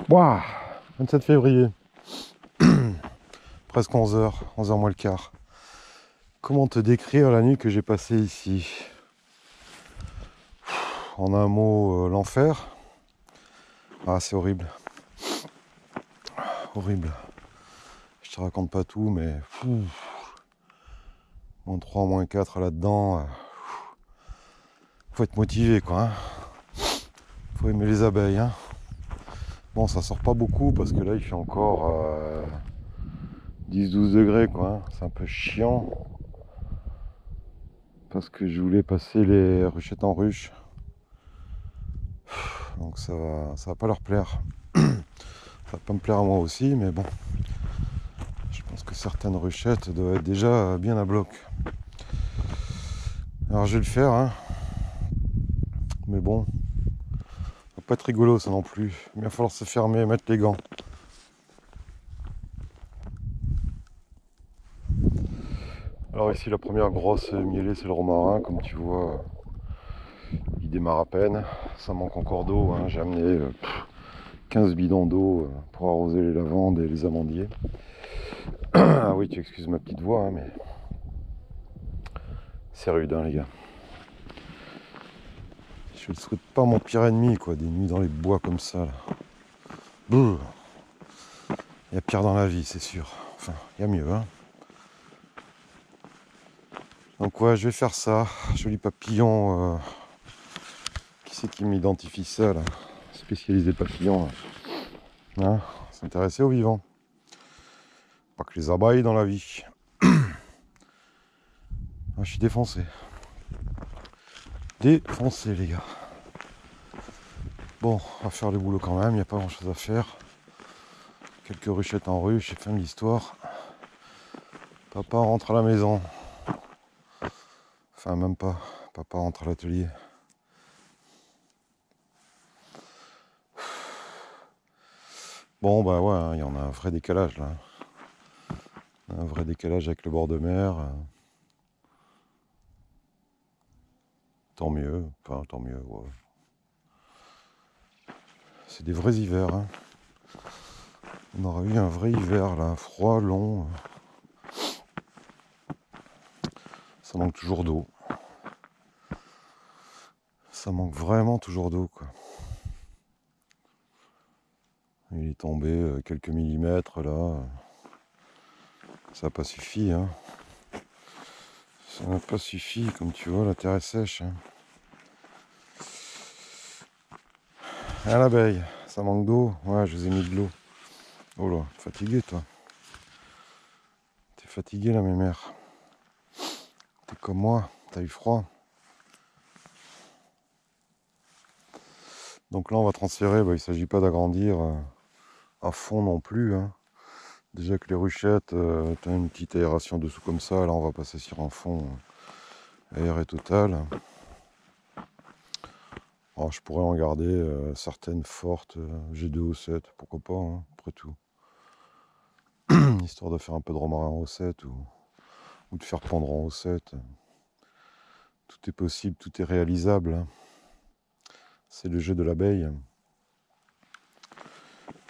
Waouh, 27 février, presque 11h, 11h moins le quart. Comment te décrire la nuit que j'ai passée ici? En un mot, l'enfer. Ah, c'est horrible. Horrible. Je te raconte pas tout, mais moins 3, moins 4 là-dedans. Faut être motivé, quoi. Hein. Faut aimer les abeilles. Hein. Bon, ça sort pas beaucoup parce que là, il fait encore 10-12 degrés, quoi. Hein. C'est un peu chiant. Parce que je voulais passer les ruchettes en ruche. Donc ça va pas leur plaire. Ça va pas me plaire à moi aussi, mais bon. Je pense que certaines ruchettes doivent être déjà bien à bloc. Alors je vais le faire, hein. Mais bon, ça va pas être rigolo ça non plus. Il va falloir se fermer, mettre les gants. Alors ici la première grosse mielée c'est le romarin, comme tu vois, il démarre à peine. Ça manque encore d'eau, hein. J'ai amené 15 bidons d'eau pour arroser les lavandes et les amandiers. Ah oui, tu excuses ma petite voix, hein, mais c'est rude, hein, les gars. Je ne souhaite pas mon pire ennemi, quoi, des nuits dans les bois comme ça. Là. Bouh. Il y a pire dans la vie, c'est sûr. Enfin, il y a mieux, hein. Donc ouais, je vais faire ça. Joli papillon. Qui c'est qui m'identifie ça, là? Spécialisé papillon, là. Hein, s'intéresser aux vivants. Pas que les abeilles dans la vie. Ah, je suis défoncé. Défoncé, les gars. Bon, on va faire le boulot quand même. Il n'y a pas grand chose à faire. Quelques ruchettes en ruche, c'est fin de l'histoire. Papa rentre à la maison. Enfin, même pas. Papa rentre à l'atelier. Bon, bah ouais, hein, il y en a un vrai décalage là. Un vrai décalage avec le bord de mer. Tant mieux. Enfin, tant mieux, ouais. C'est des vrais hivers. Hein. On aura eu un vrai hiver là, froid, long. Ça manque toujours d'eau. Ça manque vraiment toujours d'eau, quoi. Il est tombé quelques millimètres là. Ça n'a pas suffi, hein. Ça n'a pas suffi, comme tu vois, la terre est sèche. Hein. Ah l'abeille, ça manque d'eau. Ouais, je vous ai mis de l'eau. Oh là, fatigué toi. T'es fatigué là, mes mères. T'es comme moi, t'as eu froid. Donc là, on va transférer. Bah, il ne s'agit pas d'agrandir à fond non plus. Hein. Déjà que les ruchettes, t'as une petite aération dessous comme ça. Là, on va passer sur un fond aéré total. Alors, je pourrais en garder certaines fortes G2O7, pourquoi pas, hein, après tout. Histoire de faire un peu de romarin en O7 ou de faire pendre en O7. Tout est possible, tout est réalisable. Hein. C'est le jeu de l'abeille.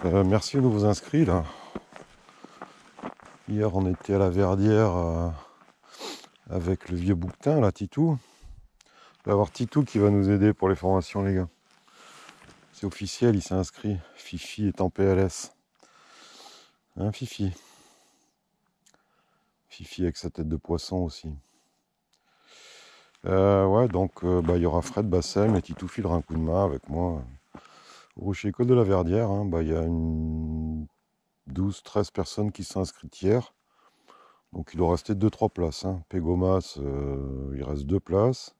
Merci aux nouveaux inscrits là. Hier on était à la Verdière avec le vieux bouquetin là, Titou. Il va y avoir Titou qui va nous aider pour les formations les gars. C'est officiel, il s'est inscrit. Fifi est en PLS. Hein Fifi? Fifi avec sa tête de poisson aussi. Ouais, donc il y aura Fred Bassem et Titou filera un coup de main avec moi. Au Rocher École de la Verdière, hein, il y a une 12-13 personnes qui sont inscrites hier. Donc il doit rester 2-3 places. Hein. Pégomas, il reste 2 places.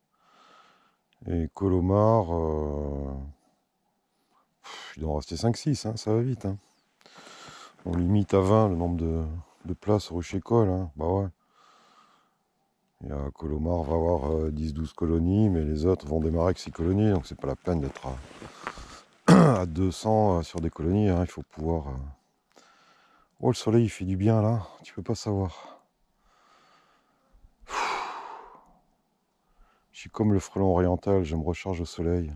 Et Colomar, il doit en rester 5-6, hein, ça va vite. Hein. On limite à 20 le nombre de places au Rocher École. Hein. Bah ouais. Et Colomar va avoir 10-12 colonies, mais les autres vont démarrer avec 6 colonies, donc c'est pas la peine d'être à 200 sur des colonies. Hein. Il faut pouvoir... Oh, le soleil, il fait du bien là, tu peux pas savoir. Je suis comme le frelon oriental, je me recharge au soleil.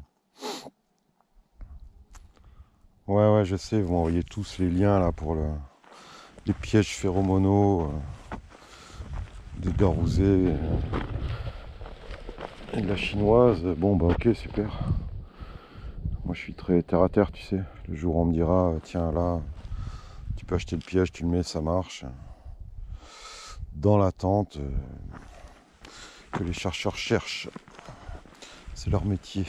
Ouais, je sais, vous m'envoyez tous les liens là pour les pièges phéromonaux de Garouzé et de la chinoise. Bon, bah ok, super. Moi, je suis très terre à terre, tu sais. Le jour où on me dira, tiens, là, tu peux acheter le piège, tu le mets, ça marche. Dans l'attente que les chercheurs cherchent. C'est leur métier.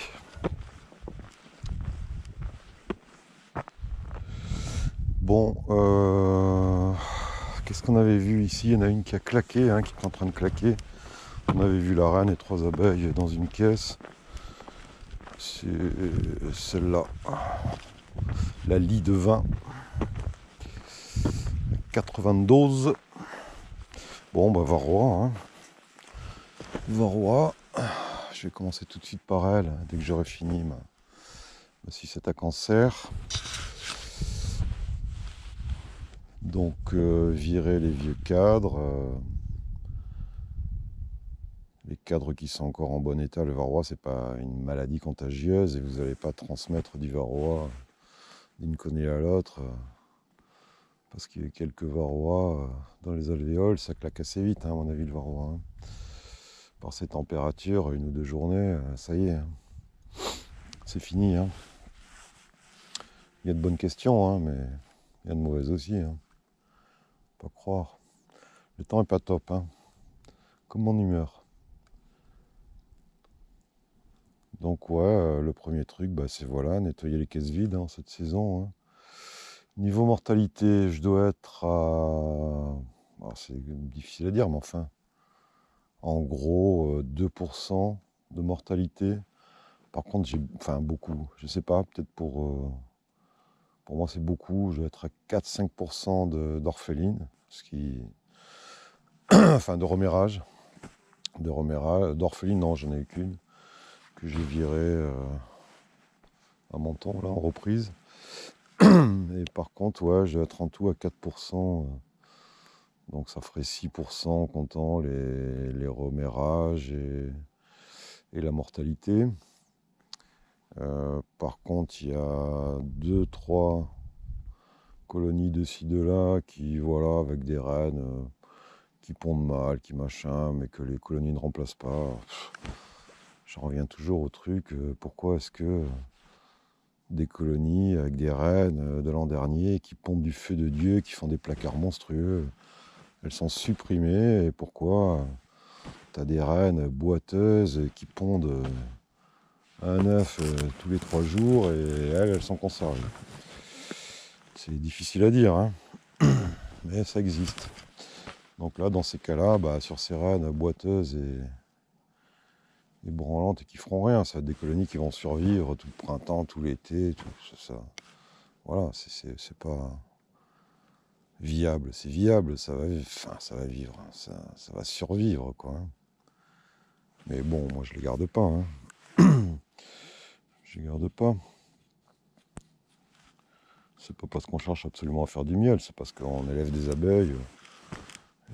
Bon, qu'est-ce qu'on avait vu ici? Il y en a une qui a claqué, hein, qui est en train de claquer. On avait vu la reine et 3 abeilles dans une caisse. C'est celle-là. La lie de vin. 92. Bon, bah Varroa. Hein. Varroa. Je vais commencer tout de suite par elle, dès que j'aurai fini ma sucette à cancer. Donc, virer les vieux cadres. Les cadres qui sont encore en bon état. Le varroa, c'est pas une maladie contagieuse et vous n'allez pas transmettre du varroa d'une connaît à l'autre. Parce qu'il y a quelques varrois dans les alvéoles, ça claque assez vite, hein, à mon avis, le varroa. Hein. Par ces températures, 1 ou 2 journées, ça y est. Hein. C'est fini. Hein. Il y a de bonnes questions, hein, mais il y a de mauvaises aussi. Hein. Pas croire. Le temps est pas top, hein. Comme mon humeur. Donc ouais, le premier truc, bah, c'est voilà, nettoyer les caisses vides hein, cette saison. Hein. Niveau mortalité, je dois être à... Alors, c'est difficile à dire, mais enfin, en gros, 2% de mortalité. Par contre, j'ai... Enfin, beaucoup. Je sais pas, peut-être pour moi, c'est beaucoup. Je dois être à 4-5% d'orpheline, ce qui... enfin, de remération. D'orpheline, non, j'en ai eu qu'une, que j'ai virée à Menton, là, en reprise. Et par contre, ouais, je dois être en tout à 4%. Donc ça ferait 6% en comptant les remérages et la mortalité. Par contre, il y a 2-3 colonies de ci, de là qui, voilà, avec des reines qui pondent mal, qui machin, mais que les colonies ne remplacent pas. J'en reviens toujours au truc, pourquoi est-ce que des colonies avec des reines de l'an dernier qui pondent du feu de Dieu, qui font des placards monstrueux, elles sont supprimées, et pourquoi t'as des reines boiteuses qui pondent un œuf tous les 3 jours et elles sont conservées. C'est difficile à dire, hein, mais ça existe. Donc là, dans ces cas-là, bah, sur ces reines boiteuses et branlantes et qui feront rien, ça va être des colonies qui vont survivre tout le printemps, tout l'été, tout ça. Voilà, c'est pas viable, c'est viable, ça va vivre, hein, ça va survivre, quoi. Hein. Mais bon, moi je les garde pas, hein. Je les garde pas. C'est pas parce qu'on cherche absolument à faire du miel, c'est parce qu'on élève des abeilles.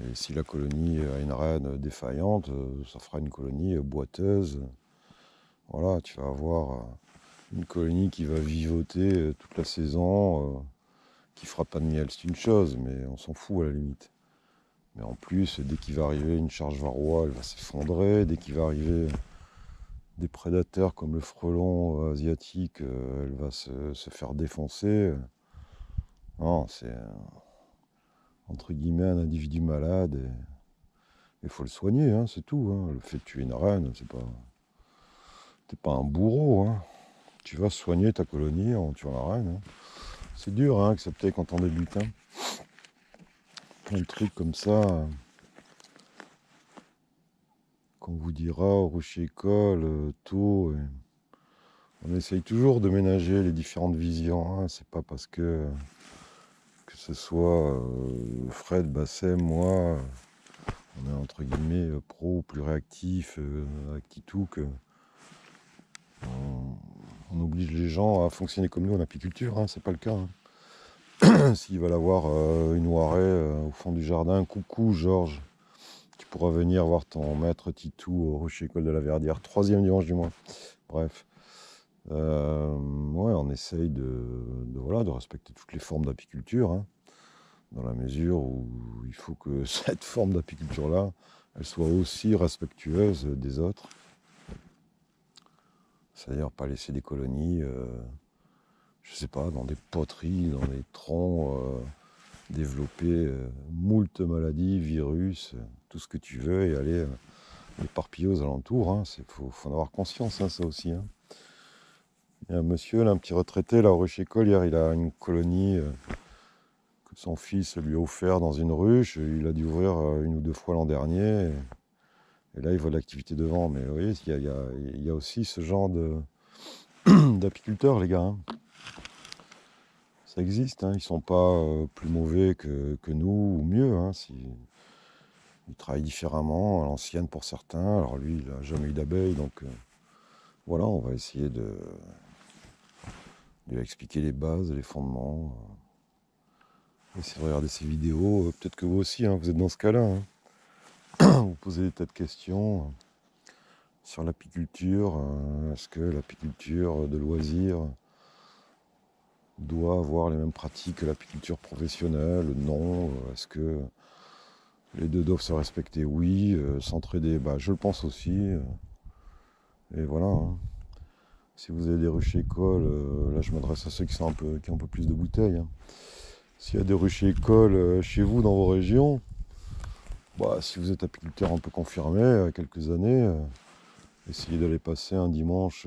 Et si la colonie a une reine défaillante, ça fera une colonie boiteuse. Voilà, tu vas avoir une colonie qui va vivoter toute la saison, qui fera pas de miel, c'est une chose, mais on s'en fout à la limite. Mais en plus, dès qu'il va arriver une charge varroa, elle va s'effondrer. Dès qu'il va arriver des prédateurs comme le frelon asiatique, elle va se faire défoncer. Non, c'est entre guillemets un individu malade et il faut le soigner, hein, c'est tout. Hein. Le fait de tuer une reine, t'es pas un bourreau. Hein. Tu vas soigner ta colonie en tuant la reine. Hein. C'est dur à accepter quand on débute. Hein. Plein de trucs comme ça. Qu'on vous dira au rocher-école, tôt. On essaye toujours de ménager les différentes visions. Hein. C'est pas parce que ce soit Fred, Bassem, moi, on est entre guillemets pro, plus réactif, actitou, que on oblige les gens à fonctionner comme nous en apiculture. Hein. C'est pas le cas. Hein. S'ils veulent avoir une oirée au fond du jardin, coucou Georges, tu pourras venir voir ton maître Titou au Rocher-École de la Verdière, 3e dimanche du mois. Bref. Ouais, on essaye voilà, de respecter toutes les formes d'apiculture, hein, dans la mesure où il faut que cette forme d'apiculture-là, elle soit aussi respectueuse des autres. C'est-à-dire pas laisser des colonies, je sais pas, dans des poteries, dans des troncs, développer moult maladies, virus, tout ce que tu veux, et aller éparpiller aux alentours. Hein. Faut en avoir conscience, hein, ça aussi. Hein. Il y a un monsieur, là, un petit retraité, là, au Ruche-École, hier, il a une colonie que son fils lui a offert dans une ruche. Il a dû ouvrir 1 ou 2 fois l'an dernier. Et là, il voit l'activité devant. Mais vous voyez, il y a aussi ce genre d'apiculteurs, les gars. Hein. Ça existe. Hein. Ils ne sont pas plus mauvais que nous, ou mieux. Hein. Ils travaillent différemment, à l'ancienne pour certains. Alors lui, il n'a jamais eu d'abeilles. Donc voilà, on va essayer de lui expliquer les bases, les fondements. Essayez de regarder ces vidéos. Peut-être que vous aussi, hein, vous êtes dans ce cas-là. Hein. Vous posez des tas de questions sur l'apiculture. Est-ce que l'apiculture de loisirs doit avoir les mêmes pratiques que l'apiculture professionnelle? Non. Est-ce que les deux doivent se respecter? Oui. S'entraider, je le pense aussi. Et voilà. Hein. Si vous avez des ruches-écoles, là je m'adresse à ceux qui ont un peu plus de bouteilles. Hein. S'il y a des ruches-écoles chez vous, dans vos régions, si vous êtes apiculteur un peu confirmé, quelques années, essayez d'aller passer un dimanche,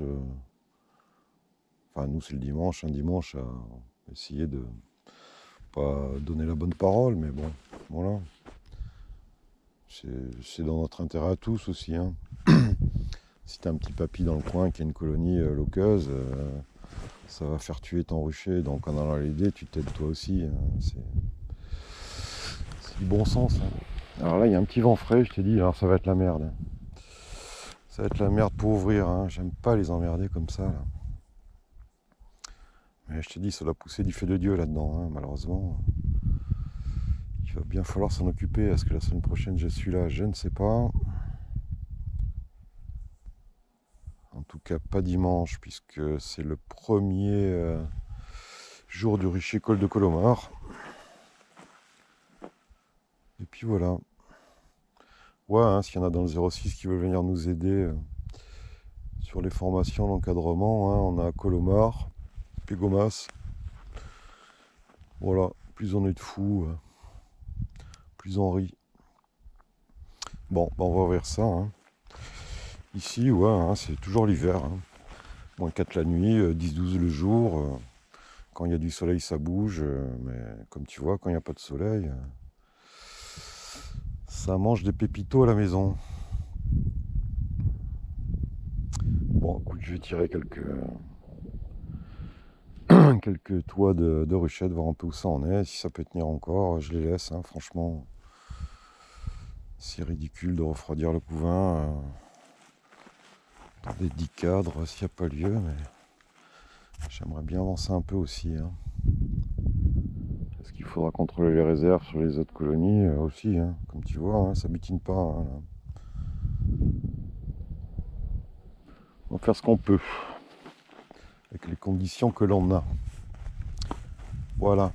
nous c'est le dimanche, un dimanche à essayer de pas donner la bonne parole, mais bon, voilà. C'est dans notre intérêt à tous aussi. Hein. Si t'as un petit papy dans le coin qui a une colonie loqueuse, ça va faire tuer ton rucher, donc en allant l'aider, tu t'aides toi aussi. Hein. C'est du bon sens. Hein. Alors là, il y a un petit vent frais, je t'ai dit, alors ça va être la merde. Ça va être la merde pour ouvrir, hein. J'aime pas les emmerder comme ça. Là. Mais je t'ai dit, ça doit pousser du feu de Dieu là-dedans, hein, malheureusement. Il va bien falloir s'en occuper. Est-ce que la semaine prochaine je suis là? Je ne sais pas. En tout cas, pas dimanche, puisque c'est le premier jour du Ruche-École de Colomar. Et puis voilà. Ouais, hein, s'il y en a dans le 06 qui veulent venir nous aider sur les formations, l'encadrement, hein, on a Colomar, Pégomas. Voilà, plus on est de fous, plus on rit. Bon, on va ouvrir ça. Hein. Ici, ouais, hein, c'est toujours l'hiver. Hein. Moins 4 la nuit, 10-12 le jour. Quand il y a du soleil, ça bouge. Mais comme tu vois, quand il n'y a pas de soleil, ça mange des pépitos à la maison. Bon, écoute, je vais tirer quelques toits de ruchettes, voir un peu où ça en est. Si ça peut tenir encore, je les laisse. Hein, franchement, c'est ridicule de refroidir le couvain dans des 10 cadres s'il n'y a pas lieu. Mais j'aimerais bien avancer un peu aussi. Hein. Parce qu'il faudra contrôler les réserves sur les autres colonies aussi. Hein. Comme tu vois, hein, ça butine pas. Hein, là. On va faire ce qu'on peut. Avec les conditions que l'on a. Voilà.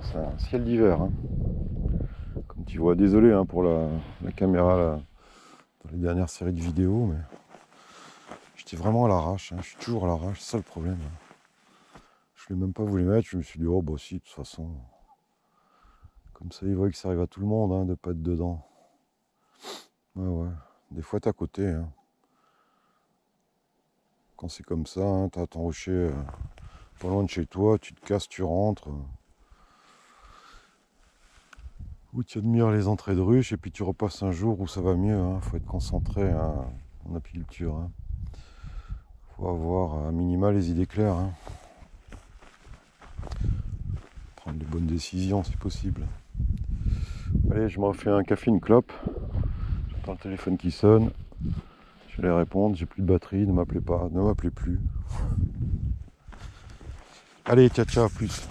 C'est un ciel d'hiver. Hein. Comme tu vois, désolé hein, pour la caméra là, dans les dernières séries de vidéos, mais j'étais vraiment à l'arrache. Hein. Je suis toujours à l'arrache, c'est ça le problème. Hein. Je ne l'ai même pas voulu mettre, je me suis dit, oh bah si, de toute façon. Comme ça, ils voient que ça arrive à tout le monde hein, de ne pas être dedans. Ouais. Des fois, t'es à côté. Hein. Quand c'est comme ça, hein, t'as ton rocher pas loin de chez toi, tu te casses, tu rentres. Ou tu admires les entrées de ruche et puis tu repasses un jour où ça va mieux. Hein. Faut être concentré hein, en apiculture. Hein. Faut avoir à minima les idées claires. Hein. Prendre de bonnes décisions si possible. Allez, je me refais un café, une clope. J'entends le téléphone qui sonne. Je vais répondre, j'ai plus de batterie, ne m'appelez pas, ne m'appelez plus. Allez, ciao, plus.